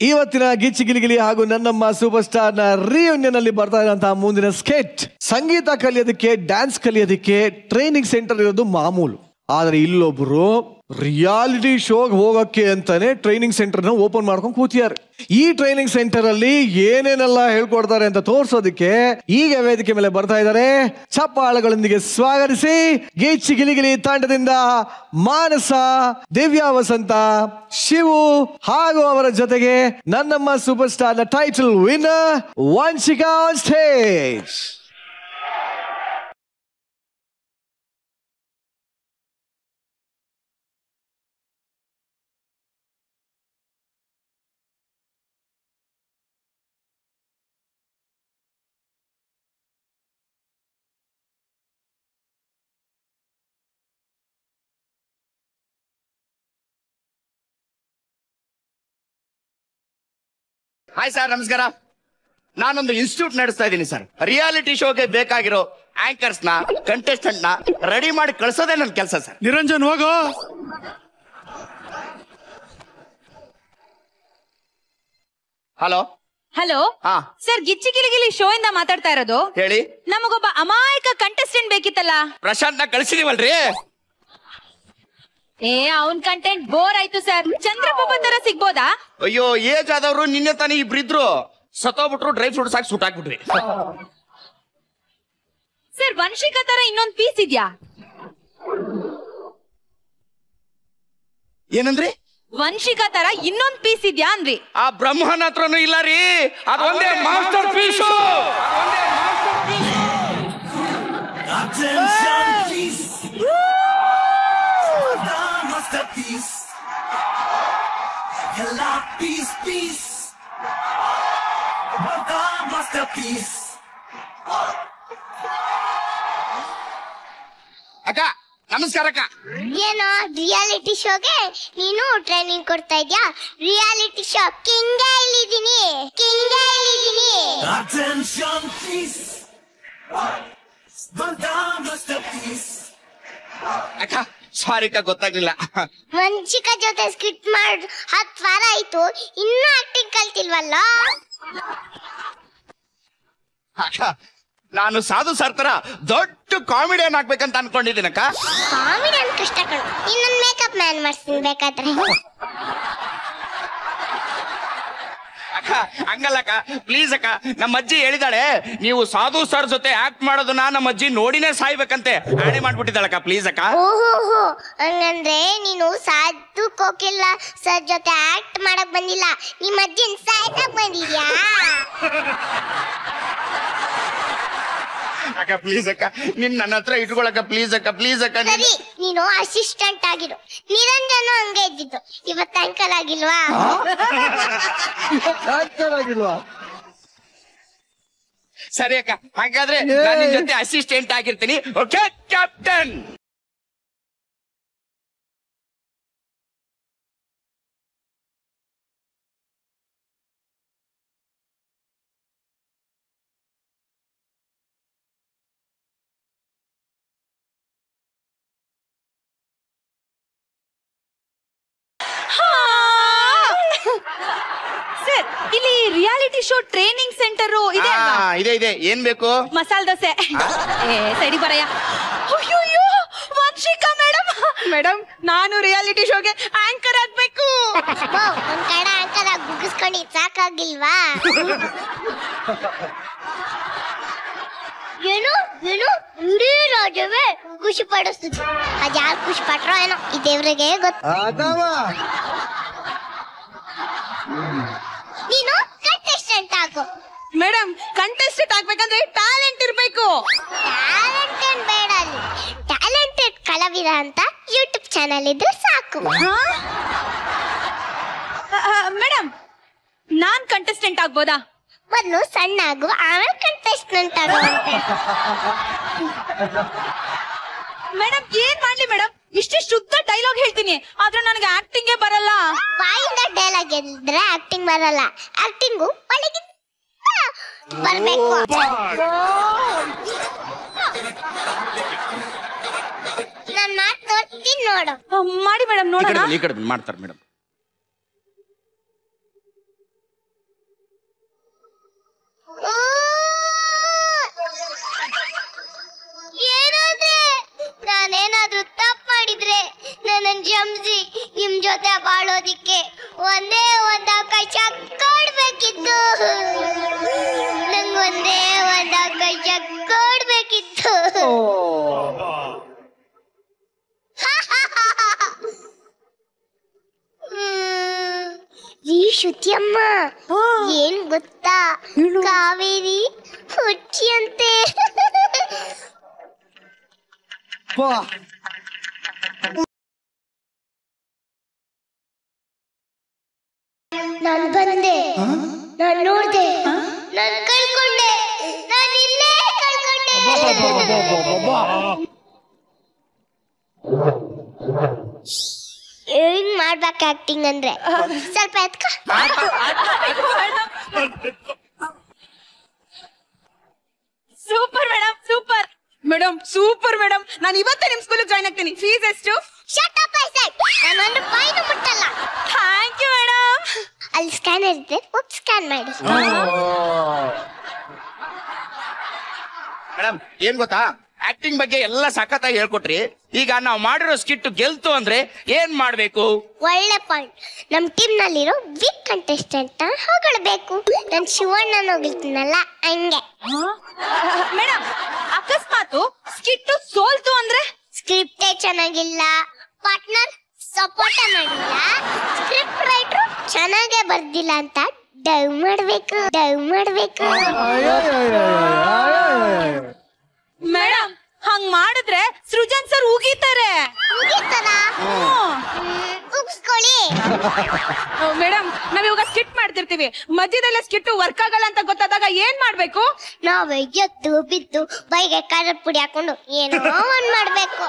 ಇವತ್ತಿನ ಗಿಚ್ಚಿ ಗಿಲಿಗಿಲಿ ಹಾಗೂ ನನ್ನಮ್ಮ ಸೂಪರ್ ಸ್ಟಾರ್ ನ ರಿಯೂನಿಯನ್ ಅಲ್ಲಿ ಬರ್ತಾ ಇರುವಂತಹ ಮುಂದಿನ ಸ್ಕೆಚ್ ಸಂಗೀತ ಕಲಿಯೋದಕ್ಕೆ ಡ್ಯಾನ್ಸ್ ಕಲಿಯೋದಕ್ಕೆ ಟ್ರೈನಿಂಗ್ ಸೆಂಟರ್ ಇರೋದು ಮಾಮೂಲು. ಆದ್ರೆ ಇಲ್ಲೊಬ್ರು ರಿಯಾಲಿಟಿ ಶೋಗೆ ಹೋಗಕ್ಕೆ ಅಂತಾನೆ ಟ್ರೈನಿಂಗ್ ಸೆಂಟರ್ ನ ಓಪನ್ ಮಾಡ್ಕೊಂಡು ಕೂತಿದ್ದಾರೆ. ಈ ಟ್ರೈನಿಂಗ್ ಸೆಂಟರ್ ಅಲ್ಲಿ ಏನೇನೆಲ್ಲ ಹೇಳ್ಕೊಡ್ತಾರೆ ಅಂತ ತೋರ್ಸೋದಕ್ಕೆ ಈಗ ವೇದಿಕೆ ಮೇಲೆ ಬರ್ತಾ ಇದ್ದಾರೆ. ಚಪ್ಪಾಳಗಳೊಂದಿಗೆ ಸ್ವಾಗತಿಸಿ ಗಿಚ್ಚಿ ಗಿಲಿಗಿಲಿ ತಂಡದಿಂದ ಮಾನಸ, ದಿವ್ಯಾ ವಸಂತ, ಶಿವು ಹಾಗೂ ಅವರ ಜೊತೆಗೆ ನನ್ನಮ್ಮ ಸೂಪರ್ ಸ್ಟಾರ್ ನ title winner Vanshika on stage. Hi sir, ನಮಸ್ಕಾರ. ನಾನೊಂದು ಇನ್ಸ್ಟಿಟ್ಯೂಟ್ ನಡೆಸ್ತಾ ಇದ್ದೀನಿ ಸರ್. ರಿಯಾಲಿಟಿ ಶೋಗೆ ಬೇಕಾಗಿರೋ ಆಂಕರ್ಸ್ ನ, ಕಂಟೆಸ್ಟೆಂಟ್ ನ ರೆಡಿ ಮಾಡಿ ಕಳ್ಸೋದೇ ನನ್ನ ಕೆಲಸ ಸರ್. ನಿರಂಜನ್ ಹೋಗೋ. ಹಲೋ ಹಲೋ ಹಾ ಸರ್, ಗಿಚ್ಚಿ ಗಿಲಿಗಿಲಿ ಶೋ ಇಂದ ಮಾತಾಡ್ತಾ ಇರೋದು. ಹೇಳಿ. ನಮಗೊಬ್ಬ ಅಮಾಯಕ ಕಂಟೆಸ್ಟೆಂಟ್ ಬೇಕಿತ್ತಲ್ಲ. ಪ್ರಶಾಂತ್ ನ ಕಳಿಸಿದೀವಲ್ರಿ. ಅವನ್ ಕಂಟೆಂಟ್ ಬೋರ್ ಆಯ್ತು ಸರ್. ಚಂದ್ರಪ್ಪ ತರ ಸಿಗ್ಬೋದಾ? ಅಯ್ಯೋ, ಏಜ್ ಆದವ್ರು ನಿನ್ನೆ ತಾನೇ ಇಬ್ರಿದ್ರು, ಸತ್ತೋಗ್ಬಿಟ್ರು. ಡ್ರೈ ಫ್ರೂಟ್ಸ್ ಹಾಕಿ ಸುಟ್ಟಾಕ್ಬಿಟ್ರಿ. ಸರ್, ವಂಶಿಕಾ ತರ ಇನ್ನೊಂದ್ ಪೀಸ್ ಇದ್ಯಾ? ಏನಂದ್ರಿ? ವಂಶಿಕಾ ತರ ಇನ್ನೊಂದ್ ಪೀಸ್ ಇದ್ಯಾ ಅಂದ್ರಿ. ಆ ಬ್ರಹ್ಮನ ಹತ್ರನು ಇಲ್ಲ ರೀ. ಅದೊಂದೇ ಮಾಸ್ಟರ್ ಪೀಸ್. ಅಕ್ಕ ನಮಸ್ಕಾರ. ಅಕ್ಕ ಏನೋ ರಿಯಾಲಿಟಿ ಶೋಗೆ ನೀನು ಟ್ರೈನಿಂಗ್ ಕೊಡ್ತಾ ಇದ್ಯಾ? ರಿಯಾಲಿಟಿ ಶೋ ಕಿಂಗ್ ಇಲ್ಲಿದ್ದೀನಿ. ಅಕ್ಕ ಸಾರಿ ಅಕ್ಕ, ಗೊತ್ತಾಗ್ಲಿಲ್ಲ. ವಂಶಿಕಾ ಜೊತೆ ಸ್ಕಿಟ್ ಮಾಡಿ 10 ವಾರ ಆಯ್ತು, ಇನ್ನೂ ಆಕ್ಟಿಂಗ್ ಕಲ್ತಿಲ್ವಲ್ಲ? ಅಕ್ಕ, ನಾನು ಸಾಧು ಸರ್ ತರ ದೊಡ್ಡ ಕಾಮಿಡಿಯನ್ ಆಗ್ಬೇಕಂತ ಅನ್ಕೊಂಡಿದ್ದೀನಕ್ಕ. ಕಾಮಿಡಿಯನ್ ಕಷ್ಟ ಕಣ. ಇನ್ನೊಂದು ಮೇಕಪ್ ಮ್ಯಾನ್ ಮಾಡ್ತೀನಿ ಬೇಕಾದ್ರೆ. ಅಕ್ಕ ಹಂಗಲ್ಲಕ್ಕ, ಪ್ಲೀಸ್ ಅಕ್ಕ. ನಮ್ಮ ಅಜ್ಜಿ ಹೇಳಿದಾಳೆ, ನೀವು ಸಾಧು ಸರ್ ಜೊತೆ ಆಕ್ಟ್ ಮಾಡೋದನ್ನ ನಮ್ಮ ಅಜ್ಜಿ ನೋಡಿನೇ ಸಾಯ್ಬೇಕಂತೆ ಆಣೆ ಮಾಡ್ಬಿಟ್ಟಿದ್ದಾಳಕ್ಕ. ಪ್ಲೀಸ್ ಅಕ್ಕ. ಓಹೋ, ಹಂಗಂದ್ರೆ ನೀನು ಸಾಧು ಕೋಕಿಲ್ಲ ಸರ್ ಜೊತೆ ಆಕ್ಟ್ ಮಾಡಕ್ ಬಂದಿಲ್ಲ, ನಿಮ್ಮ ಅಜ್ಜಿನ ಸಾಯ್ತಕ್ ಬಂದಿದ್ಯಾ? ಅಕ್ಕ ಪ್ಲೀಸ್ ಅಕ್ಕ, ನಿನ್ ನನ್ನ ಹತ್ರ ಇಟ್ಕೊಳಕ್ಕ. ಪ್ಲೀಸ್ ಅಕ್ಕ, ಪ್ಲೀಸ್ ಅಕ್ಕ. ಸರಿ, ನೀನು ಅಸಿಸ್ಟೆಂಟ್ ಆಗಿರು. ನಿರಂಜನ ಹಂಗೆ ಇದ್ದಿದ್ದು, ಇವತ್ತು ಅಂಕಲ್ ಆಗಿಲ್ವಾ? ಸರಿ ಅಕ್ಕ, ಹಾಗಾದ್ರೆ ನಾನು ನಿನ್ ಜೊತೆ ಅಸಿಸ್ಟೆಂಟ್ ಆಗಿರ್ತೀನಿ. Okay captain. ಸರ್, ಇಲ್ಲಿ ರಿಯಾಲಿಟಿ ಶೋ ಟ್ರೈನಿಂಗ್ ಸೆಂಟರ್ ಇದೆ ಅಲ್ವಾ? ಇದೆ. ಏನ್ ಬೇಕು? ಮಸಾಲೆ ದೋಸೆ. ಸೈಡಿ ಬರಯ್ಯ. ಅಯ್ಯೋ, ವಂಶಿಕಾ ಮೇಡಮ್, ನಾನು ರಿಯಾಲಿಟಿ ಶೋಗೆ ಆಂಕರ್ ಆಗ್ಬೇಕು. ಒಂದ್ ಕಡೆ ಅಂಕಲ್ ಆಗಿ ಗುಗಿಸ್ಕೊಂಡು ಸಾಕಾಗಿಲ್ವಾ? ಏನು ಇಡೀ ರಾಜ್ಯವೇ ಖುಷಿ ಪಡಿಸ್ತಿದ್ರು. ಅದ್ ಯಾರು ಖುಷಿ ಪಟ್ರೋ ಏನೋ, ಈ ದೇವ್ರಿಗೆ ಗೊತ್ತು. ನೀನು ಕಂಟೆಸ್ಟೆಂಟ್ ಆಗು. ಮೇಡಮ್, ಕಂಟೆಸ್ಟೆಂಟ್ ಆಗ್ಬೇಕಂದ್ರೆ ಟ್ಯಾಲೆಂಟ್ ಇರ್ಬೇಕು. ಟ್ಯಾಲೆಂಟ್ ಏನ್ ಬೇಡ, ಅಲ್ಲಿ ಟ್ಯಾಲೆಂಟೆಡ್ ಕಲಾವಿದ ಅಂತ ಯೂಟ್ಯೂಬ್ ಚಾನಲ್ ಇದ್ರೆ ಸಾಕು. ಮೇಡಮ್, ನಾನ್ ಕಂಟೆಸ್ಟೆಂಟ್ ಆಗ್ಬೋದಾ? ಮೊದ್ಲು ಸಣ್ಣ ಆಗು, ಆಮೇಲೆ ಕಂಟೆಸ್ಟೆಂಟ್ ಆಗುವಂತೆ. ಮೇಡಮ್, ಏನ್ ಮಾಡ್ಲಿ ಮೇಡಮ್? ಇಷ್ಟೇ ಶುದ್ಧ ಡೈಲಾಗ್ ಹೇಳ್ತೀನಿ, ಆದ್ರೆ ನನಗೆ ಆಕ್ಟಿಂಗೇ ಬರಲ್ಲ. ಬಾಯಿಂದ ಡೈಲಾಗ್ ಹೇಳಿದ್ರೆ ಆಕ್ಟಿಂಗ್ ಬರಲ್ಲ. ಆಕ್ಟಿಂಗು ಒಳಗಿಂದ ಬರ್ಬೇಕು. ನಾನು ಮಾತು ತೋರಿಸ್ತೀನಿ ನೋಡು. ಮಾಡಿ ಮೇಡಮ್, ನೋಡೋಣ. ಈ ಕಡೆ ಮಾಡ್ತಾರೆ ಮೇಡಮ್. ಜೊತೆ ಬಾಳೋದಿಕ್ಕೆ ಒಂದೇ ಒಂದು ಅವಕಾಶ ಕೊಡ್ಬೇಕಿತ್ತು. ನಂಗೊಂದೇ ಒಂದು ಅವಕಾಶ ಕೊಡ್ಬೇಕಿತ್ತು. ಈ ಶ್ರುತಿಯಮ್ಮ ಏನ್ ಗೊತ್ತಾ, ಕಾವೇರಿ ಹುಚ್ಚಿಯಂತೆ. ನಾನ್ ಬಂದೆ, ನಾನ್ ನೋಡ್ದೆ, ನಾನ್ ಕಳ್ಕೊಂಡೆ, ನಾನ್ ಇಲ್ಲೇ ಕಳ್ಕೊಂಡೆ. ಹೆಂಗ್ ಮಾಡ್ಬೇಕು ಆಕ್ಟಿಂಗ್ ಅಂದ್ರೆ ಸ್ವಲ್ಪ ಎತ್ಕ. Super madam, super madam, super madam. ನಾನು ಇವತ್ತೇ ನಿಮ್ ಸ್ಕೂಲ್ ಜಾಯ್ನ್ ಆಗ್ತೀನಿ. ಫೀಸ್ ಎಷ್ಟು? Shut up I said. ನಾನು ಬಾಯಿನ ಮುಟ್ಟಲ್ಲ. Thank you madam. ಅಲ್ಲಿ ಸ್ಕ್ಯಾನರ್ ಇದೆ, ಹೋಗಿ ಸ್ಕ್ಯಾನ್ ಮಾಡಿ. ಮೇಡಮ್ ಏನ್ ಗೊತ್ತಾ, ಆಕ್ಟಿಂಗ್ ಬಗ್ಗೆ ಎಲ್ಲ ಸಖತ್ತಾಗಿ ಹೇಳ್ಕೊಟ್ರಿ. ಈಗ ನಾವು ಮಾಡಿರೋ ಸ್ಕಿಟ್ ಗೆಲ್ತು ಅಂದ್ರೆ ಏನ್ ಮಾಡ್ಬೇಕು? ಒಳ್ಳೆ ಪಾಯಿಂಟ್. ನಮ್ ಟೀಮ್ ನಲ್ಲಿರೋ ವೀಕ್ ಕಂಟೆಸ್ಟೆಂಟ್ ಹೊಗಳಬೇಕು. ನಾನು ಶಿವಣ್ಣನ ಹೋಗಿರ್ತೀನಲ್ಲ ಹಂಗೆ. ಮೇಡಮ್ ಅಕಸ್ಮಾತ್ ಸ್ಕಿಟ್ ಸೋಲ್ತು ಅಂದ್ರೆ? ಸ್ಕ್ರಿಪ್ಟೇ ಚೆನ್ನಾಗಿಲ್ಲ, ಪಾರ್ಟ್ನರ್ ಸಪೋರ್ಟ್ ಮಾಡಿಲ್ಲ, ಸ್ಕ್ರಿಪ್ಟ್ ರೈಟರ್ ಚೆನ್ನಾಗೇ ಬರ್ದಿಲ್ಲ ಅಂತ ಡವ್ ಮಾಡ್ಬೇಕು. ಮೇಡಮ್ ಹಂಗ್ ಮಾಡಿದ್ರೆ ಸೃಜನ್ ಸರ್ ಉಗಿತಾರೆ. ಉಗಿಸ್ಕೊಳ್ಳಿ. ಮೇಡಮ್ ನಾವ್ ಇವಾಗ ಸ್ಕಿಟ್ ಮಾಡ್ತಿರ್ತೀವಿ, ಮಧ್ಯದಲ್ಲೇ ಸ್ಕಿಟ್ ವರ್ಕ್ ಆಗಲ್ಲ ಅಂತ ಗೊತ್ತಾದಾಗ ಏನ್ ಮಾಡ್ಬೇಕು? ನಾವೇ ಎದ್ದು ಬಿದ್ದು ಬೈಗೆ ಖಾರದ ಪುಡಿ ಹಾಕೊಂಡು ಏನೋ ಒಂದ್ ಮಾಡ್ಬೇಕು.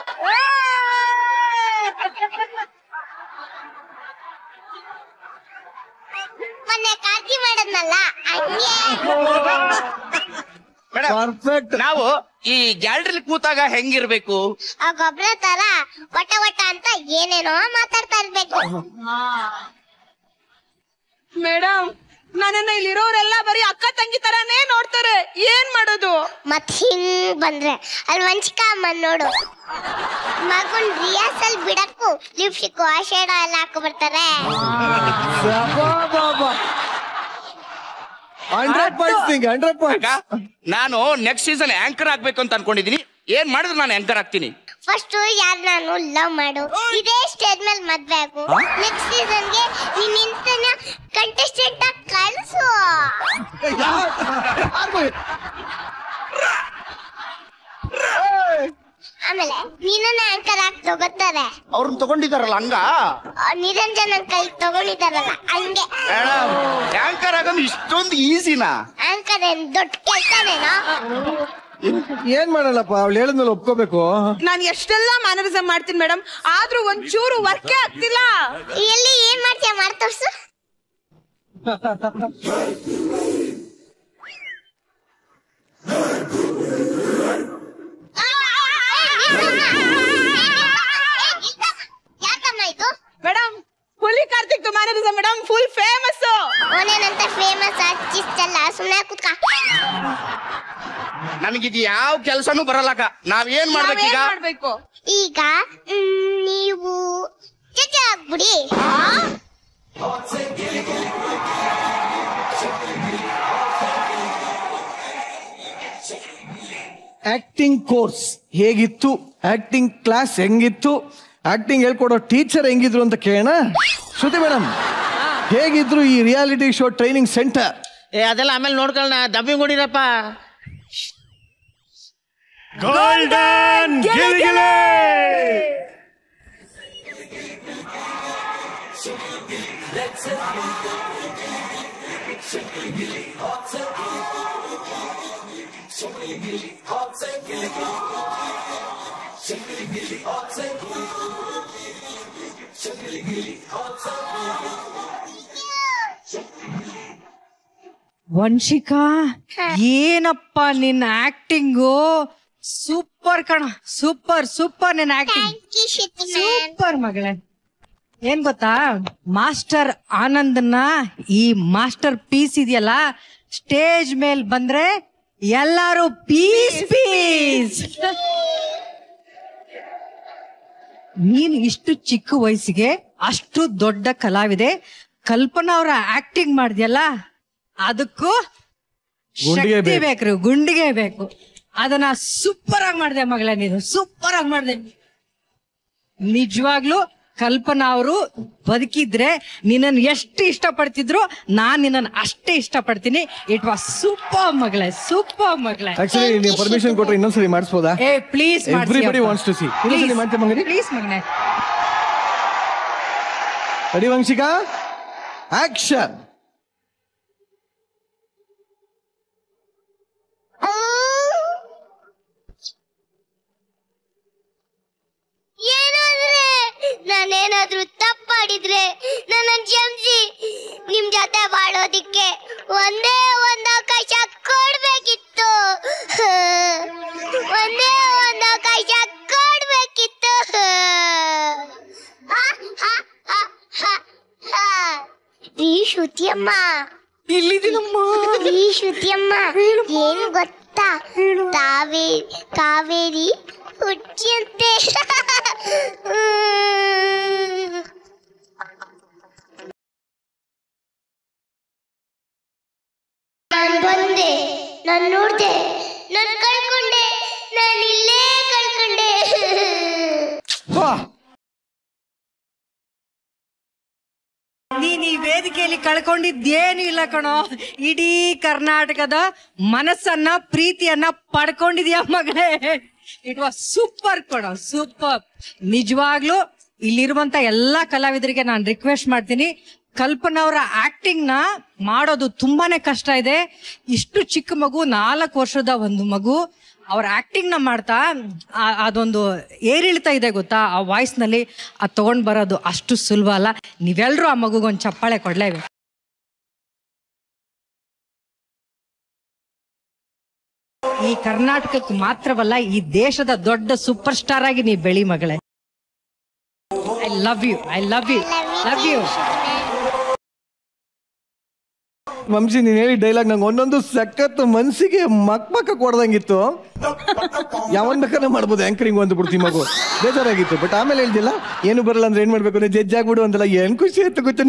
ಮೊನ್ನೆ ಕಾಕಿ ಮಾಡದ್ನಲ್ಲ ಹಂಗೆ. ಪರ್ಫೆಕ್ಟ್. ನಾವು ಈ ಗ್ಯಾಲರಿ ಕೂತಾಗ ಹೆಂಗಿರ್ಬೇಕು? ಆ ಗೊಬ್ಬರ ತರ ವಟ ವಟ ಅಂತ ಏನೇನೋ ಮಾತಾಡ್ತಾ ಇರ್ಬೇಕು. ಮೇಡಮ್ ನನ್ನನ್ನ ಇಲ್ಲಿರೋರೆಲ್ಲ ಬರೀ ಅಕ್ಕ ತಂಗಿ ತರಾನೇ ನೋಡ್ತಾರೆ, ಏನ್ ಮಾಡೋದು? ಮತ್ ಹಿಂಗ್ ಬಂದ್ರೆ ಅಲ್ಲಿ ವಂಚಿಕ ಅಮ್ಮನ್ ನೋಡು, ಮಗುನ್ ರಿಯಾಸಲ್ ಬಿಡಕ್ಕೂ ಲಿಪ್ಸ್ಟಿಕ್ ಶೇಡ ಎಲ್ಲ ಹಾಕೋ ಬರ್ತಾರೆ. 100%. ನಾನು ನೆಕ್ಸ್ಟ್ ಸೀಸನ್ ಆಂಕರ್ ಆಗ್ಬೇಕು ಅಂತ ಅನ್ಕೊಂಡಿದೀನಿ. ಏನ್ ಮಾಡಿದ್ರೆ ನಾನು ಆಂಕರ್ ಆಗ್ತೀನಿ? ಫಸ್ಟ್ ಯಾರ್ ನಾನು ಲವ್ ಮಾಡು, ಇದೇ ಸ್ಟೇಜ್ ಮೇಲೆ ಮದ್ವೆ ಆಗು. ನೆಕ್ಸ್ಟ್ ಸೀಸನ್ಗೆ ನೀನ್ ಇಂತನ ಕಂಟೆಸ್ಟೆಂಟ್ ಆಗಿ ಕಳ್ಸು. ಆಮೇಲೆ ನೀನನ್ನ ಆಂಕರ್ ಆಗಿ ತಗೋತಾರೆ. ಅವ್ರನ್ನ ತಗೊಂಡಿದಾರಲ್ಲ ಹಂಗ? ನಿರಂಜನ ಕೈ ತಗೊಂಡಿದಾರಲ್ಲ ಹಂಗೆ. ಆಂಕರ್ ಆಗೋದು ಇಷ್ಟೊಂದು ಈಸಿನಾ? ಆಂಕರ್ ಏನ್ ದೊಡ್ಡ ಕೆಲ್ಸನೇನಾ? ಏನ್ ಮಾಡಲ್ಲಪ್ಪ, ಅವಳು ಹೇಳಿದ್ಮೇಲೆ ಒಪ್ಕೋಬೇಕು. ನಾನು ಎಷ್ಟೆಲ್ಲ ಮ್ಯಾನರಿಸಮ್ ಮಾಡ್ತೀನಿ ಮೇಡಮ್, ಆದ್ರೂ ಒಂಚೂರು ವರ್ಕೇ ಆಗ್ತಿಲ್ಲ. ಎಲ್ಲಿ ಏನ್ ಮಾಡ್ತೀಯ ಮಾಡಿ ತೋರ್ಸು. ಯಾಕಮ್ಮ ಇದು? Madam Huli Karthik mannerism madam full famous. ಅವನೇನಂತ ಫೇಮಸ್ ಆರ್ಟಿಸ್ಟ್ ಸುಮ್ಮನೆ ಕೂತ್ಕ. ನನಗಿದು ಯಾವ ಕೆಲ್ಸನೂ ಬರಲ್ಲಕ್ಕ. ನಾವೇನ್ ಮಾಡ್ಬೇಕೀಗ? ಮಾಡ್ಬೇಕು ಈಗ ನೀವು ಜಡ್ಜ್ ಆಗ್ಬಿಡಿ. ಆಕ್ಟಿಂಗ್ ಕೋರ್ಸ್ ಹೇಗಿತ್ತು, ಆಕ್ಟಿಂಗ್ ಕ್ಲಾಸ್ ಹೆಂಗಿತ್ತು, ಆಕ್ಟಿಂಗ್ ಹೇಳ್ಕೊಡೋ ಟೀಚರ್ ಹೆಂಗಿದ್ರು ಅಂತ ಕೇಳೋಣ. ಶ್ರುತಿ ಮೇಡಮ್ ಹೇಗಿದ್ರು ಈ ರಿಯಾಲಿಟಿ ಶೋ ಟ್ರೈನಿಂಗ್ ಸೆಂಟರ್? ಅದೆಲ್ಲ ಆಮೇಲೆ ನೋಡ್ಕೊಳ್ಳೋಣ, ಡಬ್ಬಿಂಗ್ ಹೊಡಿರಪ್ಪ. ಗೋಲ್ಡನ್ ಗಿಲಿಗಿಲಿ. ವಂಶಿಕಾ ಏನಪ್ಪ ನಿನ್ನ ಆಕ್ಟಿಂಗು, ಸೂಪರ್ ಕಣ, ಸೂಪರ್ ಸೂಪರ್ ನಿನ್ನ ಆಕ್ಟಿಂಗ್, ಸೂಪರ್ ಮಗಳೇ. ಏನ್ ಗೊತ್ತಾ, ಮಾಸ್ಟರ್ ಆನಂದನ ಈ ಮಾಸ್ಟರ್ ಪೀಸ್ ಇದೆಯಲ್ಲ, ಸ್ಟೇಜ್ ಮೇಲ್ ಬಂದ್ರೆ ಎಲ್ಲಾರು ಪೀಸ್ ಪೀಸ್. ನೀನ್ ಇಷ್ಟು ಚಿಕ್ಕ ವಯಸ್ಸಿಗೆ ಅಷ್ಟು ದೊಡ್ಡ ಕಲಾವಿದೆ ಕಲ್ಪನಾ ಅವರ ಆಕ್ಟಿಂಗ್ ಮಾಡಿದ್ಯಲ್ಲ, ಅದಕ್ಕೂ ಶಕ್ತಿ ಬೇಕ್ರಿ, ಗುಂಡಿಗೆ ಬೇಕು. ಅದನ್ನ ಸೂಪರ್ ಆಗಿ ಮಾಡಿದೆ ಮಗಳೇ, ನೀನು ಸೂಪರ್ ಆಗಿ ಮಾಡಿದೆ. ನಿಜವಾಗ್ಲೂ ಕಲ್ಪನಾ ಅವರು ಬದುಕಿದ್ರೆ ನಿನ್ನನ್ನು ಎಷ್ಟು ಇಷ್ಟಪಡ್ತಿದ್ರು, ನಾನ್ ನಿನ್ನನ್ನು ಅಷ್ಟೇ ಇಷ್ಟಪಡ್ತೀನಿ. ಇಟ್ ವಾಸ್ ಸೂಪರ್ ಮಗಳೇ, ಸೂಪರ್ ಮಗಳೇ. ಆಕ್ಚುಲಿ ನೀವು ಪರ್ಮಿಷನ್ ಕೊಟ್ರೆ ಇನ್ನೊಂದ್ಸರಿ ಮಾಡಿಸ್ಬೋದಾ? ಏ please, everybody wants to see. ಇನ್ನೊಂದ್ಸರಿ ಮಾಡ್ತೀವಿ ಮಗನೇ, ಪ್ಲೀಸ್ ಮಗನೇ. Ready Vamshika, action. ನಾನೇನಾದ್ರೂ ತಪ್ಪು ಮಾಡಿದ್ರೆ ನನ್ನ ಕ್ಷಮಿಸಿ. ನಿಮ್ ಜೊತೆ ಬಾಳೋದಿಕ್ಕೆ ಒಂದೇ ಒಂದು ಅವಕಾಶ ಕೊಡ್ಬೇಕಿತ್ತು, ಒಂದೇ ಒಂದು ಅವಕಾಶ ಕೊಡ್ಬೇಕಿತ್ತು. ರೀ ಶ್ರುತಿಯಮ್ಮ, ಇಲ್ಲಿದ್ದೀನಮ್ಮ. ರೀ ಶ್ರುತಿಯಮ್ಮ, ಏನು ಗೊತ್ತಾ, ಕಾವೇರಿ ಹುಚ್ಚಿಯಂತೆ. ನಾನು ಬಂದೆ, ನಾನು ನೋಡ್ದೆ, ನಾನು ಕಳ್ಕೊಂಡೆ, ನಾನು ಇಲ್ಲೇ ಕಳ್ಕೊಂಡೆ. ನೀನ್ ಈ ವೇದಿಕೆಯಲ್ಲಿ ಕಳ್ಕೊಂಡಿದ್ದೇನು ಇಲ್ಲ ಕಣೋ, ಇಡೀ ಕರ್ನಾಟಕದ ಮನಸ್ಸನ್ನ ಪ್ರೀತಿಯನ್ನ ಪಡ್ಕೊಂಡಿದ್ಯಾ ಮಗಳೇ. ಇಟ್ ವಾಸ್ ಸೂಪರ್ ಕಣೋ, ಸೂಪರ್. ನಿಜವಾಗ್ಲೂ ಇಲ್ಲಿರುವಂತ ಎಲ್ಲಾ ಕಲಾವಿದರಿಗೆ ನಾನು ರಿಕ್ವೆಸ್ಟ್ ಮಾಡ್ತೀನಿ, ಕಲ್ಪನಾ ಅವರ ಆಕ್ಟಿಂಗ್ ನ ಮಾಡೋದು ತುಂಬಾನೇ ಕಷ್ಟ ಇದೆ. ಇಷ್ಟು ಚಿಕ್ಕ ಮಗು, 4 ವರ್ಷದ ಒಂದು ಮಗು, ಅವ್ರ ಆಕ್ಟಿಂಗ್ ನ ಮಾಡ್ತಾ ಅದೊಂದು ಏರಿಳಿತ ಇದೆ ಗೊತ್ತಾ, ಆ ವಾಯ್ಸ್ ನಲ್ಲಿ ಅದು ತಗೊಂಡ್ ಬರೋದು ಅಷ್ಟು ಸುಲಭ ಅಲ್ಲ. ನೀವೆಲ್ರೂ ಆ ಮಗುಗೊಂದು ಚಪ್ಪಾಳೆ ಕೊಡ್ಲೇಬೇಕು. ಈ ಕರ್ನಾಟಕಕ್ಕೆ ಮಾತ್ರವಲ್ಲ, ಈ ದೇಶದ ದೊಡ್ಡ ಸೂಪರ್ ಸ್ಟಾರ್ ಆಗಿ ನೀ ಬೆಳಿ ಮಗಳೇ. I love you, I love you, love you. Vamshi, ನೀನ್ ಹೇಳಿ ಡೈಲಾಗ್ ನಂಗೆ ಒಂದೊಂದು ಸಖತ್ ಮನ್ಸಿಗೆ ಮಕ್ಕ ಕೊಡ್ದಂಗಿತ್ತು. ಯಾವನ್ ಬೇಕಾದ್ರೆ ಮಾಡ್ಬೋದು ಆಂಕರಿಂಗ್ ಅಂತ ಬಿಡ್ತೀವಿ, ಮಗು ಬೇಜಾರಾಗಿತ್ತು. ಬಟ್ ಆಮೇಲೆ ಹೇಳ್ತಿಲ್ಲ, ಏನು ಬರಲ್ಲ ಅಂದ್ರೆ ಏನ್ ಮಾಡ್ಬೇಕು ಅಂದ್ರೆ ಜಡ್ಜ್ ಆಗ್ಬಿಡು ಅಂತಲ್ಲ. ಏನ್ ಖುಷಿ ಆಯ್ತು ಗೊತ್ತ.